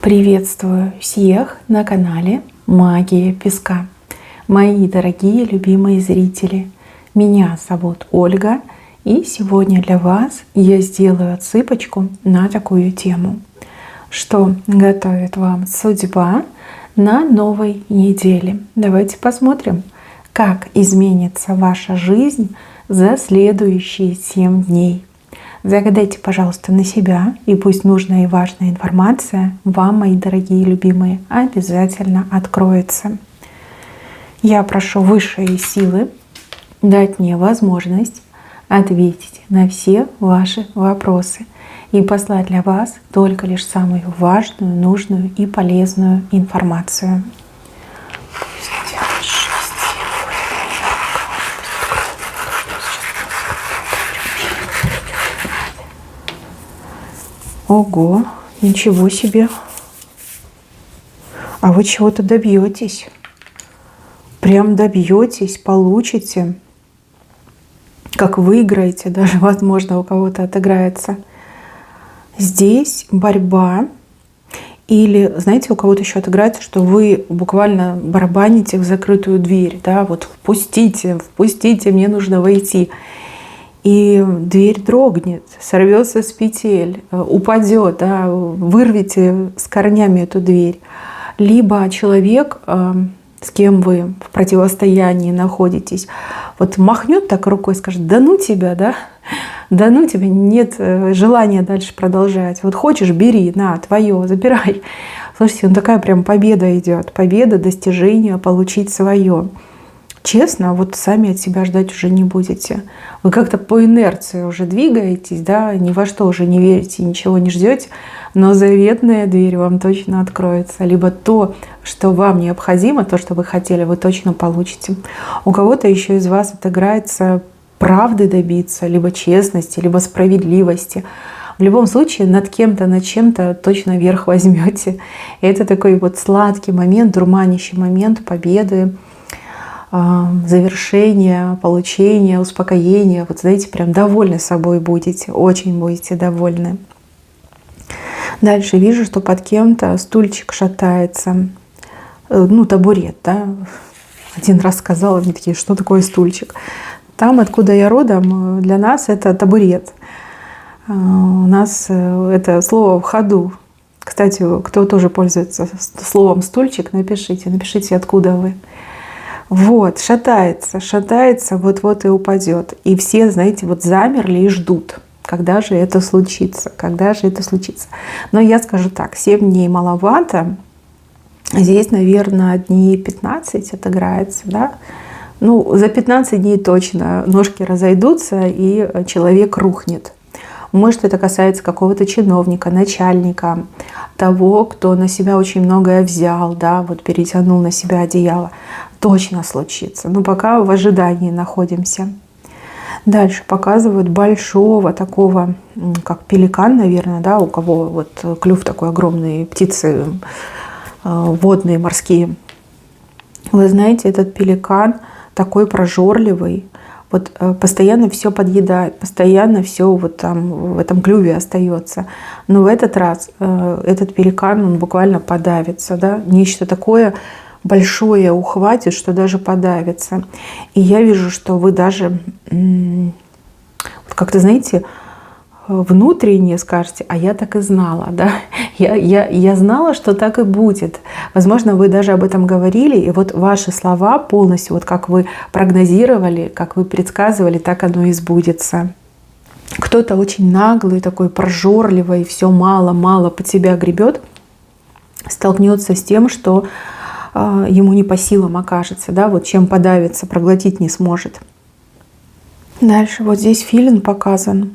Приветствую всех на канале Магия Песка. Мои дорогие любимые зрители, меня зовут Ольга, и сегодня для вас я сделаю отсыпочку на такую тему, что готовит вам судьба на новой неделе. Давайте посмотрим, как изменится ваша жизнь за следующие 7 дней. Загадайте, пожалуйста, на себя, и пусть нужная и важная информация вам, мои дорогие любимые, обязательно откроется. Я прошу высшие силы дать мне возможность ответить на все ваши вопросы и послать для вас только лишь самую важную, нужную и полезную информацию. Ого, ничего себе. А вы чего-то добьетесь. Прям добьетесь, получите. Как выиграете, даже, возможно, у кого-то отыграется. Здесь борьба. Или, знаете, у кого-то еще отыграется, что вы буквально барабаните в закрытую дверь. Да, вот впустите, впустите, мне нужно войти. И дверь дрогнет, сорвется с петель, упадет, да, вырвите с корнями эту дверь. Либо человек, с кем вы в противостоянии находитесь, вот махнет так рукой, скажет: да ну тебя, да, да ну тебя, нет желания дальше продолжать. Вот хочешь, бери, на, твое, забирай. Слушайте, ну такая прям победа идет, победа, достижение, получить свое. Честно, вот сами от себя ждать уже не будете. Вы как-то по инерции уже двигаетесь, да, ни во что уже не верите, ничего не ждете, но заветная дверь вам точно откроется. Либо то, что вам необходимо, то, что вы хотели, вы точно получите. У кого-то еще из вас отыграется правды добиться, либо честности, либо справедливости. В любом случае над кем-то, над чем-то точно верх возьмете. И это такой вот сладкий момент, дурманящий момент победы, завершение, получение, успокоение. Вот знаете, прям довольны собой будете, очень будете довольны. Дальше вижу, что под кем-то стульчик шатается, ну табурет, да. Один раз сказала, мне такие: что такое стульчик? Там, откуда я родом, для нас это табурет. У нас это слово в ходу. Кстати, кто тоже пользуется словом стульчик, напишите, откуда вы. Вот, шатается, вот-вот и упадет. И все, знаете, вот замерли и ждут, когда же это случится, Но я скажу так, 7 дней маловато. Здесь, наверное, дней 15 отыграется, да. Ну, за 15 дней точно ножки разойдутся, и человек рухнет. Может, это касается какого-то чиновника, начальника, того, кто на себя очень многое взял, да, вот перетянул на себя одеяло. Точно случится. Но пока в ожидании находимся. Дальше показывают большого такого, как пеликан, наверное, да, у кого вот клюв такой огромный, птицы водные, морские. Вы знаете, этот пеликан такой прожорливый. Вот постоянно все подъедает, постоянно все вот там в этом клюве остается. Но в этот раз этот пеликан, он буквально подавится, да, нечто такое большое ухватит, что даже подавится. И я вижу, что вы даже как-то, знаете, внутренне скажете: а я так и знала, да? Я знала, что так и будет. Возможно, вы даже об этом говорили, и вот ваши слова полностью, вот как вы прогнозировали, как вы предсказывали, так оно и сбудется. Кто-то очень наглый, такой прожорливый, все мало под себя гребет, столкнется с тем, что ему не по силам окажется, да, вот чем подавится, проглотить не сможет. Дальше вот здесь филин показан.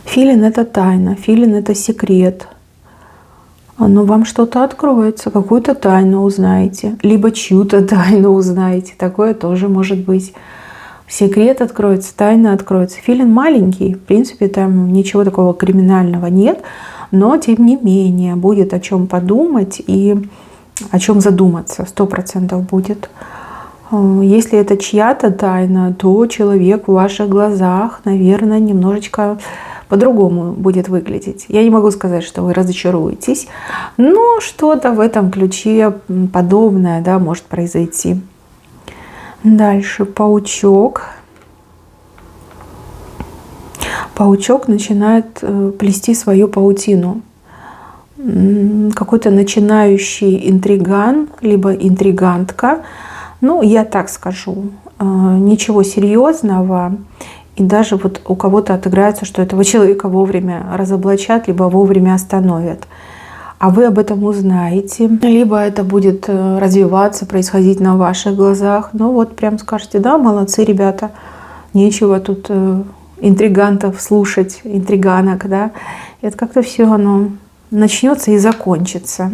Филин — это тайна, филин — это секрет. Но вам что-то откроется, какую-то тайну узнаете, либо чью-то тайну узнаете. Такое тоже может быть. Секрет откроется, тайна откроется. Филин маленький, в принципе, там ничего такого криминального нет, но тем не менее будет о чем подумать и о чем задуматься, 100% будет. Если это чья-то тайна, то человек в ваших глазах, наверное, немножечко по-другому будет выглядеть. Я не могу сказать, что вы разочаруетесь, но что-то в этом ключе подобное, да, может произойти. Дальше паучок. Паучок начинает плести свою паутину. Какой-то начинающий интриган, либо интригантка. Ну, я так скажу, ничего серьезного. И даже вот у кого-то отыграется, что этого человека вовремя разоблачат, либо вовремя остановят. А вы об этом узнаете. Либо это будет развиваться, происходить на ваших глазах. Ну вот прям скажете: да, молодцы, ребята, нечего тут интригантов слушать, интриганок, да. Это как-то все оно начнется и закончится.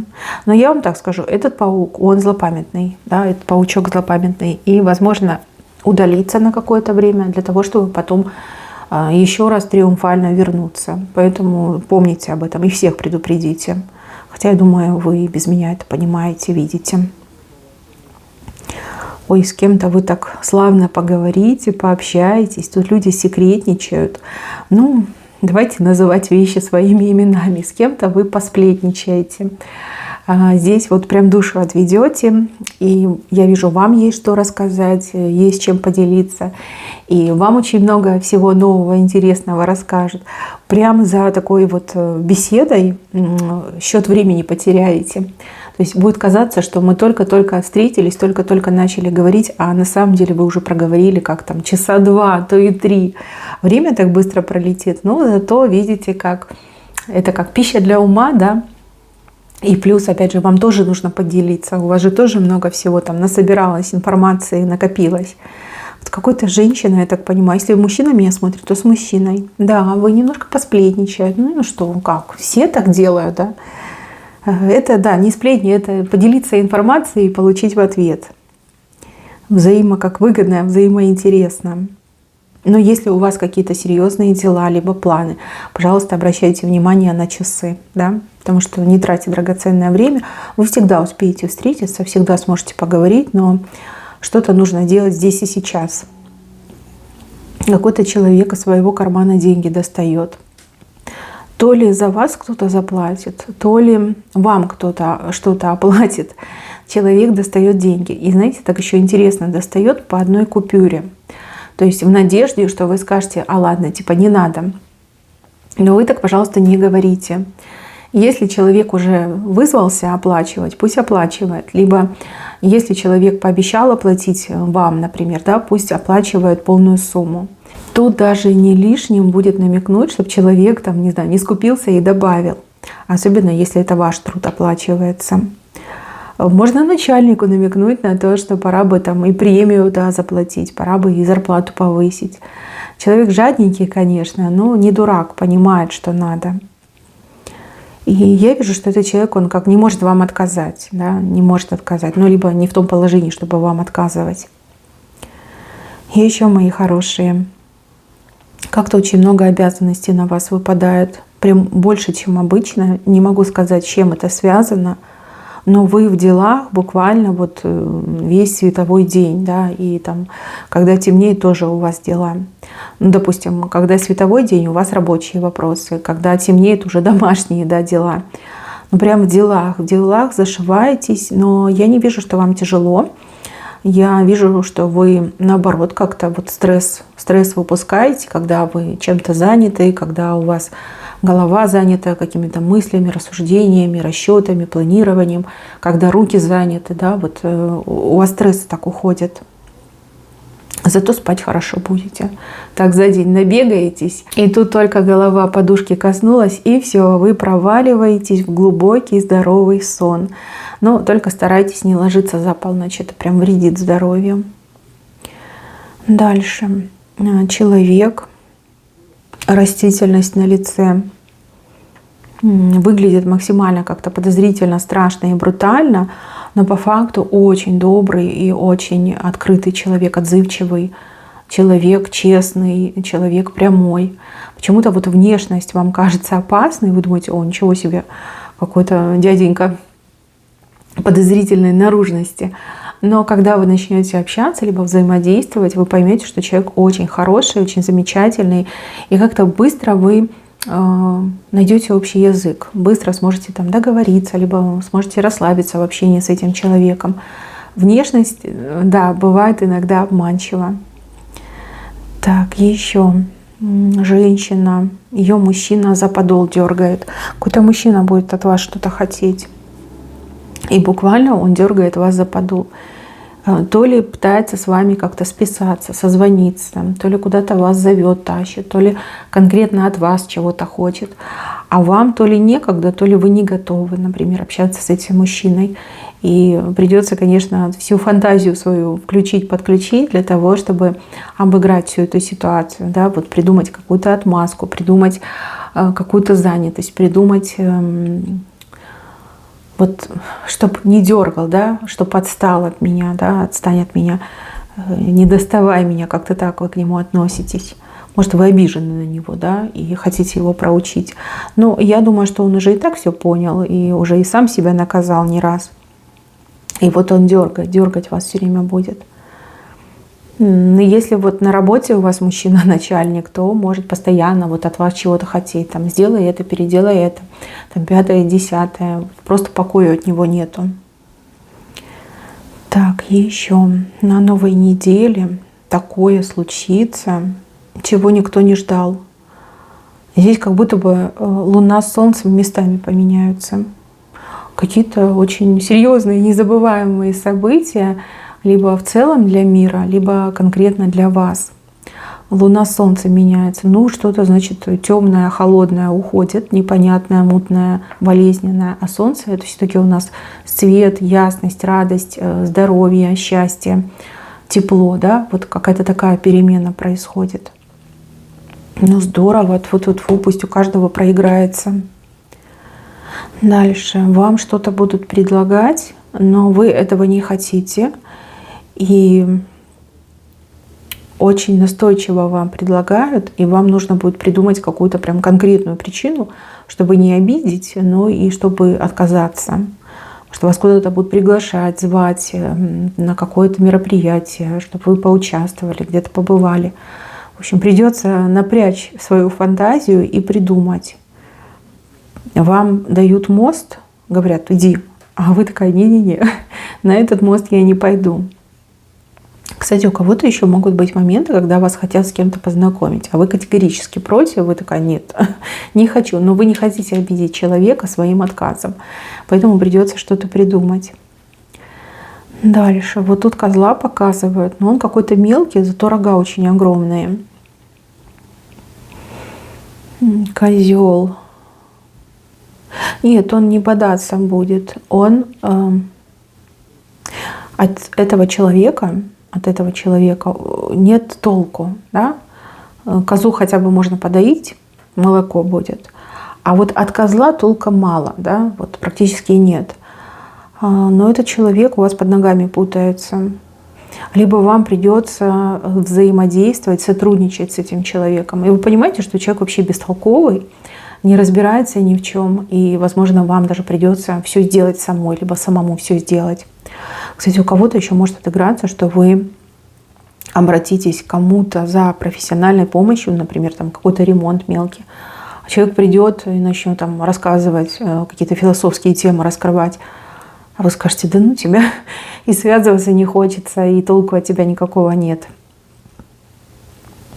Но я вам так скажу, этот паук, он злопамятный, да, этот паучок злопамятный. И, возможно, удалиться на какое-то время для того, чтобы потом еще раз триумфально вернуться. Поэтому помните об этом и всех предупредите. Хотя, я думаю, вы без меня это понимаете, видите. Ой, с кем-то вы так славно поговорите, пообщаетесь. Тут люди секретничают. Ну, давайте называть вещи своими именами. С кем-то вы посплетничаете. Здесь вот прям душу отведете. И я вижу, вам есть что рассказать, есть чем поделиться. И вам очень много всего нового, интересного расскажут. Прям за такой вот беседой счет времени потеряете. То есть будет казаться, что мы только-только встретились, только-только начали говорить, а на самом деле вы уже проговорили как там часа 2, то и 3. Время так быстро пролетит. Но зато видите, как это как пища для ума, да. И плюс, опять же, вам тоже нужно поделиться. У вас же тоже много всего там насобиралось, информации накопилось. Вот какой-то женщина, я так понимаю, если мужчина меня смотрит, то с мужчиной. Да, вы немножко посплетничаете. Ну что, как? Все так делают, да? Это, да, не сплетни, это поделиться информацией и получить в ответ. Как выгодно, взаимоинтересно. Но если у вас какие-то серьезные дела, либо планы, пожалуйста, обращайте внимание на часы, да, потому что не тратьте драгоценное время. Вы всегда успеете встретиться, всегда сможете поговорить, но что-то нужно делать здесь и сейчас. Какой-то человек из своего кармана деньги достает. То ли за вас кто-то заплатит, то ли вам кто-то что-то оплатит. Человек достает деньги. И знаете, так еще интересно, достает по одной купюре. То есть в надежде, что вы скажете: а ладно, типа не надо. Но вы так, пожалуйста, не говорите. Если человек уже вызвался оплачивать, пусть оплачивает. Либо если человек пообещал оплатить вам, например, да, пусть оплачивает полную сумму. Тут даже не лишним будет намекнуть, чтобы человек там, не знаю, не скупился и добавил. Особенно если это ваш труд оплачивается. Можно начальнику намекнуть на то, что пора бы там и премию, да, заплатить, пора бы и зарплату повысить. Человек жадненький, конечно, но не дурак, понимает, что надо. И я вижу, что этот человек, он как не может вам отказать, да, не может отказать, ну, либо не в том положении, чтобы вам отказывать. И еще, мои хорошие, как-то очень много обязанностей на вас выпадает, прям больше, чем обычно. Не могу сказать, с чем это связано, но вы в делах буквально вот весь световой день, да, и там, когда темнеет, тоже у вас дела. Ну, допустим, когда световой день, у вас рабочие вопросы, когда темнеет, уже домашние, да, дела. Ну, прям в делах зашиваетесь, но я не вижу, что вам тяжело. Я вижу, что вы, наоборот, как-то вот стресс выпускаете, когда вы чем-то заняты, когда у вас голова занята какими-то мыслями, рассуждениями, расчетами, планированием, когда руки заняты, да, вот у вас стресс так уходит. Зато спать хорошо будете. Так за день набегаетесь, и тут только голова подушки коснулась, и все, вы проваливаетесь в глубокий здоровый сон. Но только старайтесь не ложиться за полночь, это прям вредит здоровью. Дальше. Человек, растительность на лице выглядит максимально как-то подозрительно, страшно и брутально, но по факту очень добрый и очень открытый человек, отзывчивый человек, честный, человек прямой. Почему-то вот внешность вам кажется опасной, вы думаете: о, ничего себе, какой-то дяденька подозрительной наружности. Но когда вы начнете общаться, либо взаимодействовать, вы поймете, что человек очень хороший, очень замечательный. И как-то быстро вы найдете общий язык, быстро сможете там договориться, либо сможете расслабиться в общении с этим человеком. Внешность, да, бывает иногда обманчива. Так, еще женщина, ее мужчина за подол дергает. Какой-то мужчина будет от вас что-то хотеть. И буквально он дергает вас за подол. То ли пытается с вами как-то списаться, созвониться, то ли куда-то вас зовет, тащит, то ли конкретно от вас чего-то хочет. А вам то ли некогда, то ли вы не готовы, например, общаться с этим мужчиной. И придется, конечно, всю фантазию свою включить, подключить для того, чтобы обыграть всю эту ситуацию. Да? Вот придумать какую-то отмазку, придумать какую-то занятость, придумать... Вот, чтобы не дергал, да, чтобы отстал от меня, да, отстань от меня, не доставай меня, как-то так вы к нему относитесь. Может, вы обижены на него, да, и хотите его проучить. Но я думаю, что он уже и так все понял, и уже и сам себя наказал не раз. И вот он дергать вас все время будет. Если вот на работе у вас мужчина начальник, то может постоянно вот от вас чего-то хотеть. Там, сделай это, переделай это. Там, 5-е, 10-е. Просто покоя от него нету. Так, еще на новой неделе такое случится, чего никто не ждал. Здесь как будто бы Луна с Солнцем местами поменяются. Какие-то очень серьезные, незабываемые события, либо в целом для мира, либо конкретно для вас. Луна с Солнцем меняется. Ну, что-то, значит, темное, холодное уходит, непонятное, мутное, болезненное. А Солнце — это все-таки у нас свет, ясность, радость, здоровье, счастье, тепло. Да? Вот какая-то такая перемена происходит. Ну, здорово. Тьфу-тьфу-тьфу, пусть у каждого проиграется. Дальше. Вам что-то будут предлагать, но вы этого не хотите. И очень настойчиво вам предлагают, и вам нужно будет придумать какую-то прям конкретную причину, чтобы не обидеть, но и чтобы отказаться. Что вас куда-то будут приглашать, звать на какое-то мероприятие, чтобы вы поучаствовали, где-то побывали. В общем, придется напрячь свою фантазию и придумать. Вам дают мост, говорят, иди, а вы такая, не-не-не, на этот мост я не пойду. Кстати, у кого-то еще могут быть моменты, когда вас хотят с кем-то познакомить, а вы категорически против, вы такая, нет, не хочу. Но вы не хотите обидеть человека своим отказом, поэтому придется что-то придумать. Дальше. Вот тут козла показывают, но он какой-то мелкий, зато рога очень огромные. Козел. Нет, он не бодаться будет. Он от этого человека нет толку. Да? Козу хотя бы можно подоить, молоко будет. А вот от козла толка мало, да? Вот практически нет. Но этот человек у вас под ногами путается. Либо вам придется взаимодействовать, сотрудничать с этим человеком. И вы понимаете, что человек вообще бестолковый, не разбирается ни в чем. И, возможно, вам даже придется все сделать самой, либо самому все сделать. Кстати, у кого-то еще может отыграться, что вы обратитесь к кому-то за профессиональной помощью, например, там какой-то ремонт мелкий. Человек придет и начнет там рассказывать, какие-то философские темы раскрывать. А вы скажете, да ну тебя и связываться не хочется, и толку от тебя никакого нет.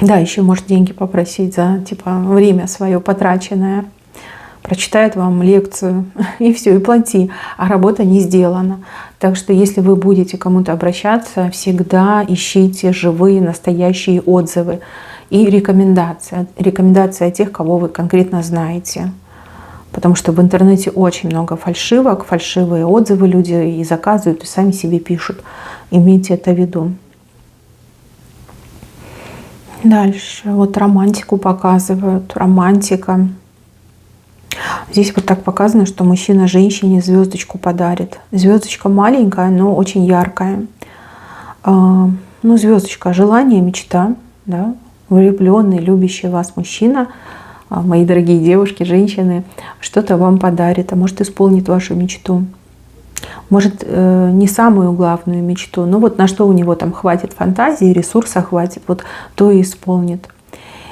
Да, еще может деньги попросить за типа время свое потраченное. Прочитает вам лекцию, и все, и плати, а работа не сделана. Так что если вы будете к кому-то обращаться, всегда ищите живые, настоящие отзывы и рекомендации. Рекомендации от тех, кого вы конкретно знаете. Потому что в интернете очень много фальшивок, фальшивые отзывы люди и заказывают, и сами себе пишут. Имейте это в виду. Дальше. Вот романтику показывают. Романтика. Здесь вот так показано, что мужчина женщине звездочку подарит. Звездочка маленькая, но очень яркая. Ну, звездочка, желание, мечта. Да? Влюбленный, любящий вас мужчина, мои дорогие девушки, женщины, что-то вам подарит, а может исполнит вашу мечту. Может, не самую главную мечту, но вот на что у него там хватит фантазии, ресурса хватит, вот то и исполнит.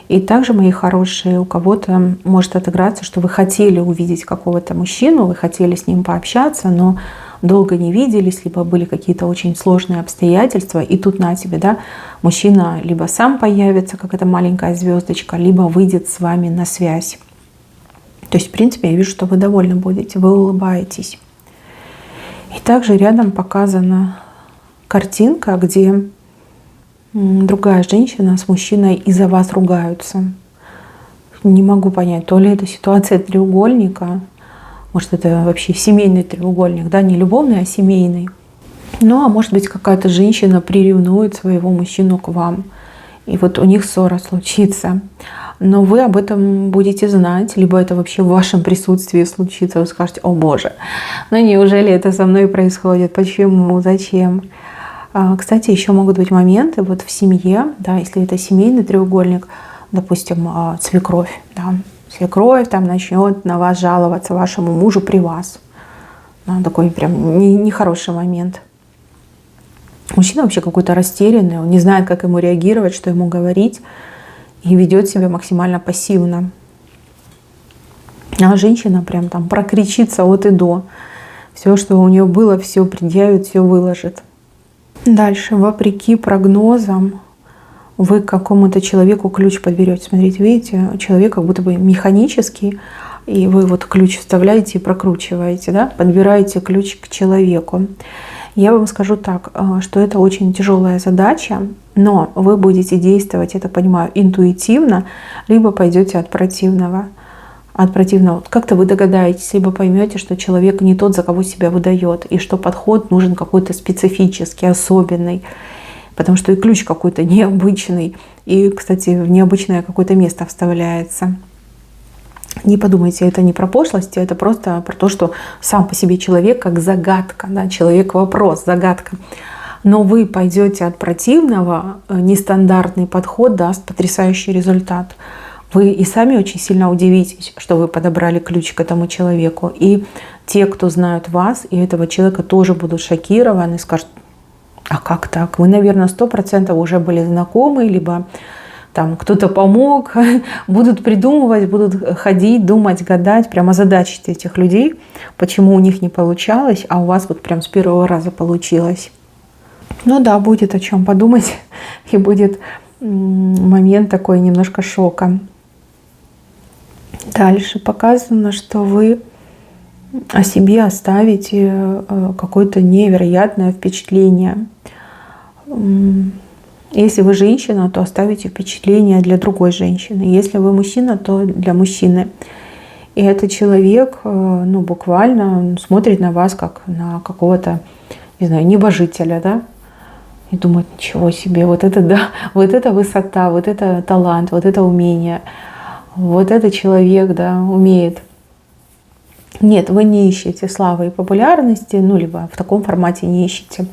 И также, мои хорошие, у кого-то может отыграться, что вы хотели увидеть какого-то мужчину, вы хотели с ним пообщаться, но долго не виделись, либо были какие-то очень сложные обстоятельства, и тут на тебе, да, мужчина либо сам появится, как эта маленькая звездочка, либо выйдет с вами на связь. То есть, в принципе, я вижу, что вы довольны будете, вы улыбаетесь. И также рядом показана картинка, где другая женщина с мужчиной из-за вас ругаются. Не могу понять, то ли это ситуация треугольника, может, это вообще семейный треугольник, да, не любовный, а семейный. Ну, а может быть, какая-то женщина приревнует своего мужчину к вам, и вот у них ссора случится. Но вы об этом будете знать, либо это вообще в вашем присутствии случится. Вы скажете: о боже, ну неужели это со мной происходит? Почему? Зачем? Кстати, еще могут быть моменты вот в семье, да, если это семейный треугольник, допустим, свекровь, да, свекровь там начнет на вас жаловаться, вашему мужу при вас. Да, такой прям нехороший момент. Мужчина вообще какой-то растерянный, он не знает, как ему реагировать, что ему говорить, и ведет себя максимально пассивно. А женщина прям там прокричится от и до. Все, что у нее было, все предъявит, все выложит. Дальше, вопреки прогнозам, вы к какому-то человеку ключ подберете. Смотрите, видите, человек как будто бы механический, и вы вот ключ вставляете и прокручиваете, да? Подбираете ключ к человеку. Я вам скажу так, что это очень тяжелая задача, но вы будете действовать, я так понимаю, интуитивно, либо пойдете от противного. От противного. Как-то вы догадаетесь, либо поймете, что человек не тот, за кого себя выдает, и что подход нужен какой-то специфический, особенный, потому что и ключ какой-то необычный, и, кстати, в необычное какое-то место вставляется. Не подумайте, это не про пошлости, это просто про то, что сам по себе человек как загадка, да, человек-вопрос, загадка. Но вы пойдете от противного, нестандартный подход даст потрясающий результат. Вы и сами очень сильно удивитесь, что вы подобрали ключ к этому человеку. И те, кто знают вас и этого человека, тоже будут шокированы и скажут: а как так? Вы, наверное, 100% уже были знакомы, либо там кто-то помог, будут придумывать, будут ходить, думать, гадать, прямо озадачить этих людей, почему у них не получалось, а у вас вот прям с первого раза получилось. Ну да, будет о чем подумать, и будет момент такой немножко шока. Дальше показано, что вы о себе оставите какое-то невероятное впечатление. Если вы женщина, то оставите впечатление для другой женщины. Если вы мужчина, то для мужчины. И этот человек, ну, буквально смотрит на вас как на какого-то, не знаю, небожителя, да? И думает: ничего себе, вот это да, вот это высота, вот это талант, вот это умение, вот этот человек, да, умеет. Нет, вы не ищете славы и популярности, ну, либо в таком формате не ищете.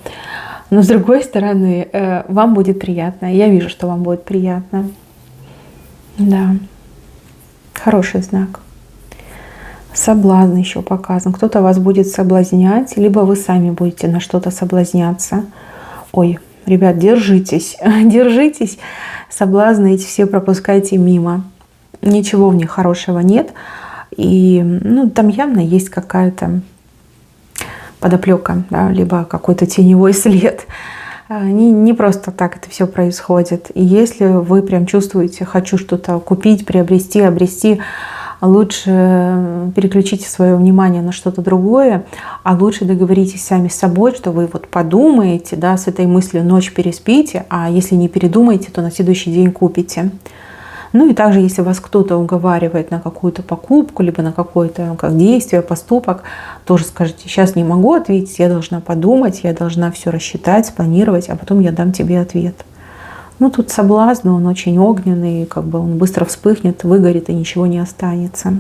Но с другой стороны, вам будет приятно. Я вижу, что вам будет приятно. Да, хороший знак. Соблазн еще показан. Кто-то вас будет соблазнять, либо вы сами будете на что-то соблазняться. Ой, ребят, держитесь, держитесь. Соблазны эти все пропускайте мимо. Ничего в них хорошего нет. И ну, там явно есть какая-то подоплека, да, либо какой-то теневой след. Не просто так это все происходит. И если вы прям чувствуете: хочу что-то купить, приобрести, обрести, лучше переключите свое внимание на что-то другое, а лучше договоритесь сами с собой, что вы вот подумаете, да, с этой мыслью ночь переспите, а если не передумаете, то на следующий день купите. Ну и также, если вас кто-то уговаривает на какую-то покупку, либо на какое-то как действие, поступок, тоже скажите: сейчас не могу ответить, я должна подумать, я должна все рассчитать, спланировать, а потом я дам тебе ответ. Ну тут соблазн, он очень огненный, как бы он быстро вспыхнет, выгорит и ничего не останется.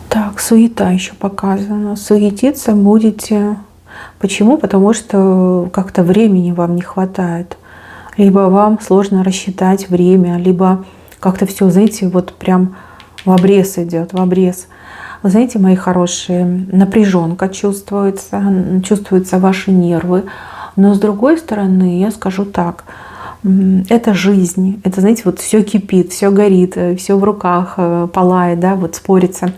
Так, суета еще показана. Суетиться будете. Почему? Потому что как-то времени вам не хватает. Либо вам сложно рассчитать время, либо как-то все, знаете, вот прям в обрез идет, в обрез. Вы знаете, мои хорошие, напряженка чувствуется ваши нервы. Но с другой стороны, я скажу так, Это жизнь, это, знаете, вот все кипит, все горит, все в руках палает, да, вот спорится.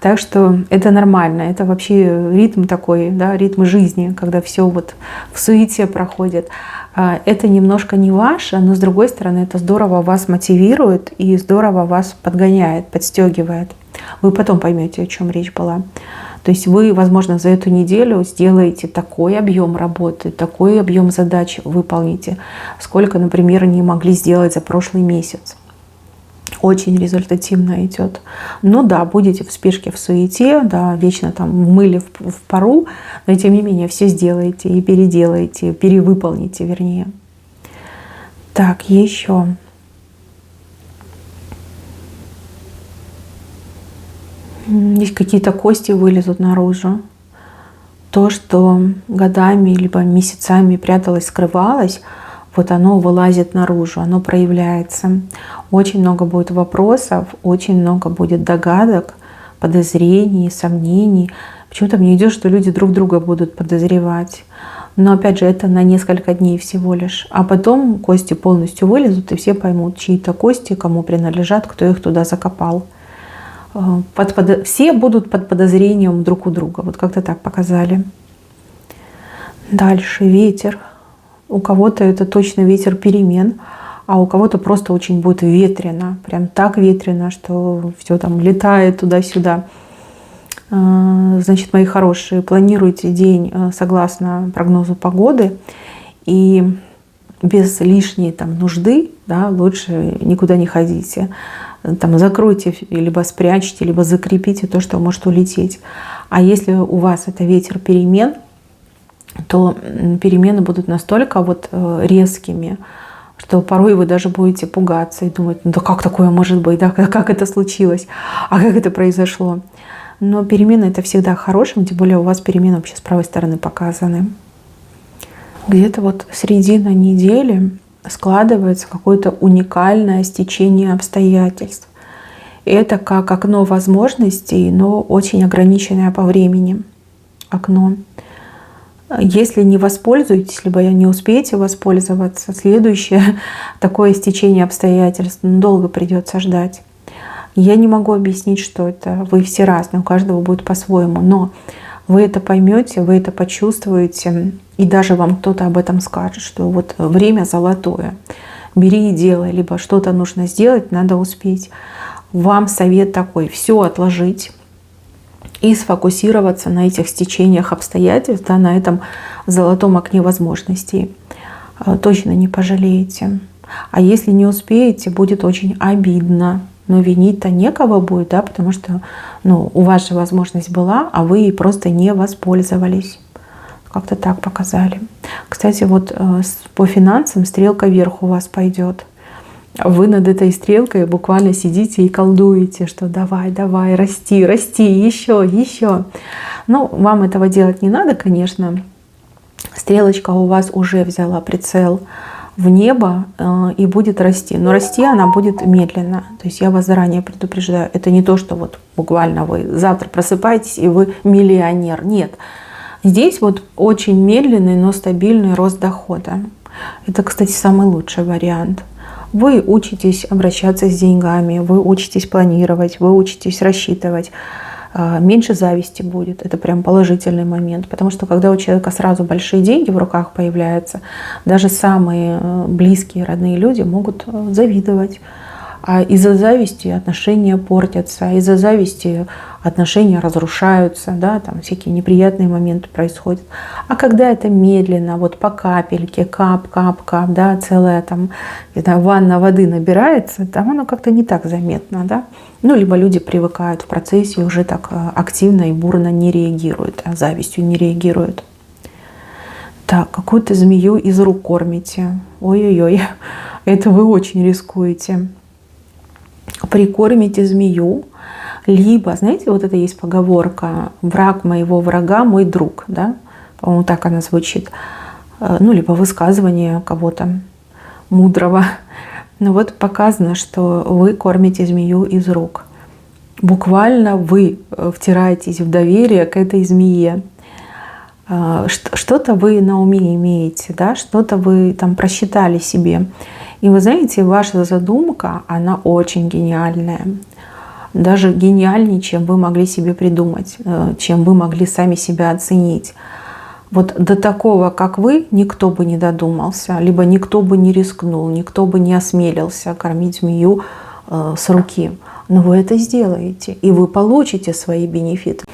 Так что это нормально, это вообще ритм такой, да, ритм жизни, когда все вот в суете проходит. Это немножко не ваше, но с другой стороны это здорово вас мотивирует и здорово вас подгоняет, подстегивает. Вы потом поймете, о чем речь была. То есть вы, возможно, за эту неделю сделаете такой объем работы, такой объем задач выполните, сколько, например, не могли сделать за прошлый месяц. Очень результативно идет. Ну да, будете в спешке, в суете, да, вечно там в мыле, в пару, но тем не менее все сделаете и переделаете, перевыполните, вернее. Так, еще. Здесь какие-то кости вылезут наружу. То, что годами либо месяцами пряталось, скрывалось, вот оно вылазит наружу, оно проявляется. Очень много будет вопросов, очень много будет догадок, подозрений, сомнений. Почему-то мне идет, что люди друг друга будут подозревать. Но опять же, это на несколько дней всего лишь. А потом кости полностью вылезут, и все поймут, чьи-то кости, кому принадлежат, кто их туда закопал. Все будут под подозрением друг у друга. Вот как-то так показали. Дальше ветер. У кого-то это точно ветер перемен, а у кого-то просто очень будет ветрено. Прям так ветрено, что все там летает туда-сюда. Значит, мои хорошие, планируйте день согласно прогнозу погоды. И без лишней там нужды, да, лучше никуда не ходите. Там закройте, либо спрячьте, либо закрепите то, что может улететь. А если у вас это ветер перемен, то перемены будут настолько вот резкими, что порой вы даже будете пугаться и думать, ну да как такое может быть, да, как это случилось, а как это произошло. Но перемены это всегда хорошим, тем более у вас перемены вообще с правой стороны показаны. Где-то вот середина недели складывается какое-то уникальное стечение обстоятельств. И это как окно возможностей, но очень ограниченное по времени окно. Если не воспользуетесь, либо не успеете воспользоваться, следующее такое стечение обстоятельств долго придется ждать. Я не могу объяснить, что это. Вы все разные, у каждого будет по-своему. Но вы это поймете, вы это почувствуете, и даже вам кто-то об этом скажет, что вот время золотое. Бери и делай, либо что-то нужно сделать, надо успеть. Вам совет такой: все отложить и сфокусироваться на этих стечениях обстоятельств, да, на этом золотом окне возможностей. Точно не пожалеете. А если не успеете, будет очень обидно. Но винить-то некого будет, да, потому что у вас же возможность была, а вы ей просто не воспользовались. Как-то так показали. Кстати, вот по финансам стрелка вверх у вас пойдет. Вы над этой стрелкой буквально сидите и колдуете, что давай, давай, расти, расти, еще, еще. Но вам этого делать не надо, конечно. Стрелочка у вас уже взяла прицел в небо и будет расти. Но расти она будет медленно. То есть я вас заранее предупреждаю. Это не то, что вот буквально вы завтра просыпаетесь и вы миллионер. Нет. Здесь вот очень медленный, но стабильный рост дохода. Это, кстати, самый лучший вариант. Вы учитесь обращаться с деньгами, вы учитесь планировать, вы учитесь рассчитывать. Меньше зависти будет. Это прям положительный момент. Потому что когда у человека сразу большие деньги в руках появляются, даже самые близкие, родные люди могут завидовать. А из-за зависти отношения портятся, из-за зависти отношения разрушаются, да, там всякие неприятные моменты происходят. А когда это медленно, вот по капельке, кап, кап, кап, да, целая там, ванна воды набирается, там оно как-то не так заметно, да. Либо люди привыкают в процессе и уже так активно и бурно не реагируют, а завистью не реагируют. Так, какую-то змею из рук кормите. Ой-ой-ой, это вы очень рискуете. Прикормите змею, либо, знаете, вот это есть поговорка: враг моего врага мой друг, да, по-моему, так она звучит, либо высказывание кого-то мудрого. Но вот показано, что вы кормите змею из рук. Буквально вы втираетесь в доверие к этой змее. Что-то вы на уме имеете, да, что-то вы там просчитали себе. И вы знаете, ваша задумка, она очень гениальная. Даже гениальнее, чем вы могли себе придумать, чем вы могли сами себя оценить. Вот до такого, как вы, никто бы не додумался, либо никто бы не рискнул, никто бы не осмелился кормить змею с руки. Но вы это сделаете, и вы получите свои бенефиты.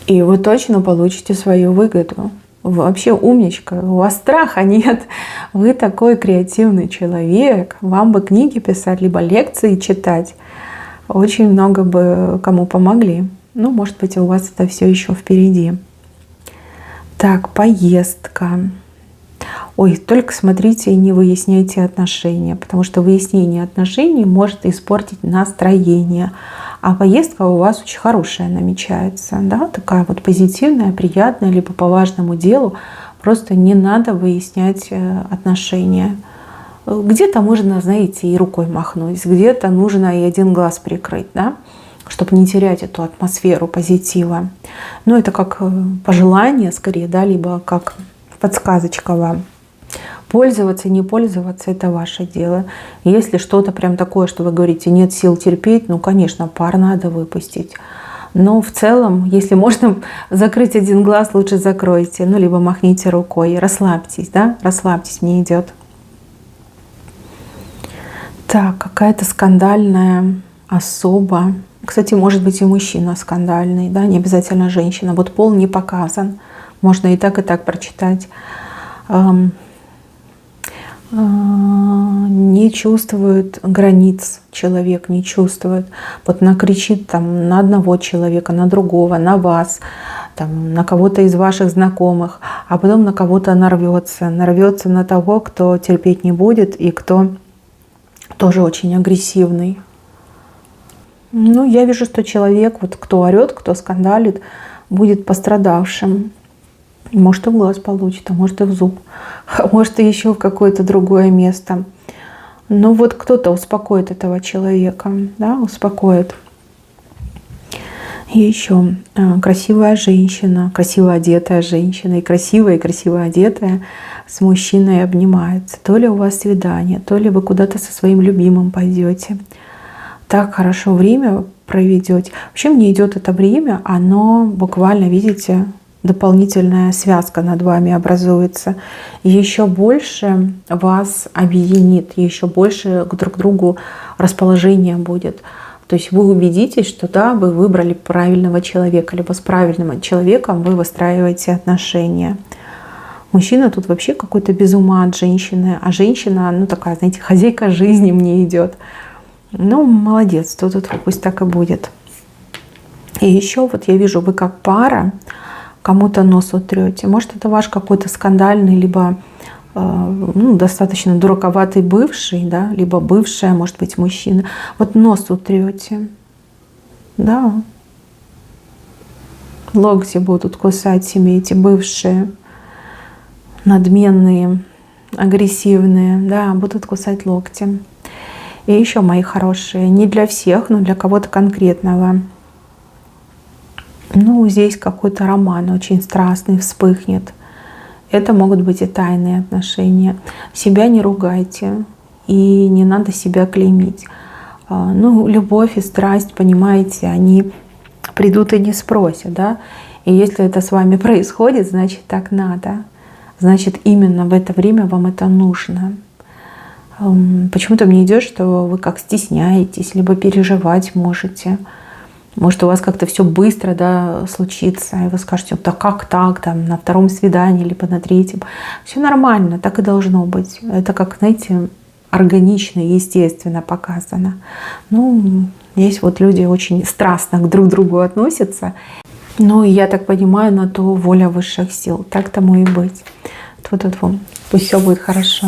И вы точно получите свою выгоду. Вы вообще умничка, у вас страха нет. Вы такой креативный человек. Вам бы книги писать, либо лекции читать. Очень много бы кому помогли. Ну, может быть, у вас это все еще впереди. Так, поездка. Ой, только смотрите и не выясняйте отношения, потому что выяснение отношений может испортить настроение. А поездка у вас очень хорошая намечается, да, такая вот позитивная, приятная, либо по важному делу. Просто не надо выяснять отношения. Где-то можно, знаете, и рукой махнуть, где-то нужно и один глаз прикрыть, да, чтобы не терять эту атмосферу позитива. Но это как пожелание скорее, да, либо как подсказочка вам. Пользоваться, не пользоваться — это ваше дело. Если что-то прям такое, что вы говорите, нет сил терпеть, ну, конечно, пар надо выпустить. Но в целом, если можно закрыть один глаз, лучше закройте. Ну, либо махните рукой, расслабьтесь, да, расслабьтесь, мне идет. Так, какая-то скандальная особа. Кстати, может быть и мужчина скандальный, да, не обязательно женщина. Вот пол не показан. Можно и так прочитать. Не чувствует границ человек, не чувствует. Вот накричит там на одного человека, на другого, на вас, там, на кого-то из ваших знакомых, а потом на кого-то нарвется на того, кто терпеть не будет и кто тоже очень агрессивный. Ну, я вижу, что человек, вот кто орет, кто скандалит, будет пострадавшим. Может, и в глаз получит, а может, и в зуб, а может, и еще в какое-то другое место. Но вот кто-то успокоит этого человека, да, успокоит. И еще красивая женщина, красиво одетая женщина, и красиво одетая с мужчиной обнимается. То ли у вас свидание, то ли вы куда-то со своим любимым пойдете. Так хорошо время проведете. Вообще мне идет это время, оно буквально, видите, дополнительная связка над вами образуется. Еще больше вас объединит, еще больше друг к другу расположение будет. То есть вы убедитесь, что да, вы выбрали правильного человека, либо с правильным человеком вы выстраиваете отношения. Мужчина тут вообще какой-то без ума от женщины, а женщина, ну такая, знаете, хозяйка жизни мне идет. Ну, молодец, то тут пусть так и будет. И еще вот я вижу, вы как пара кому-то нос утрете. Может, это ваш какой-то скандальный, либо достаточно дураковатый бывший, да, либо бывшая, может быть, мужчина. Вот нос утрете. Да. Локти будут кусать себе эти бывшие, надменные, агрессивные. Да, будут кусать локти. И еще, мои хорошие, не для всех, но для кого-то конкретного. Ну, здесь какой-то роман очень страстный вспыхнет. Это могут быть и тайные отношения. Себя не ругайте и не надо себя клеймить. Ну, любовь и страсть, понимаете, они придут и не спросят, да. И если это с вами происходит, значит, так надо. Значит, именно в это время вам это нужно. Почему-то мне идет, что вы как стесняетесь, либо переживать можете. Может, у вас как-то все быстро, да, случится, и вы скажете, да как так, там, на втором свидании, либо на третьем. Все нормально, так и должно быть. Это как, знаете, органично, естественно показано. Ну, есть вот люди очень страстно друг к другу относятся. Ну, и я так понимаю, на то воля высших сил. Так тому и быть. Тьфу-тьфу-тьфу. Пусть все будет хорошо.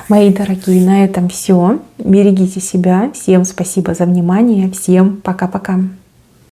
Мои дорогие, на этом все. Берегите себя. Всем спасибо за внимание. Всем пока-пока.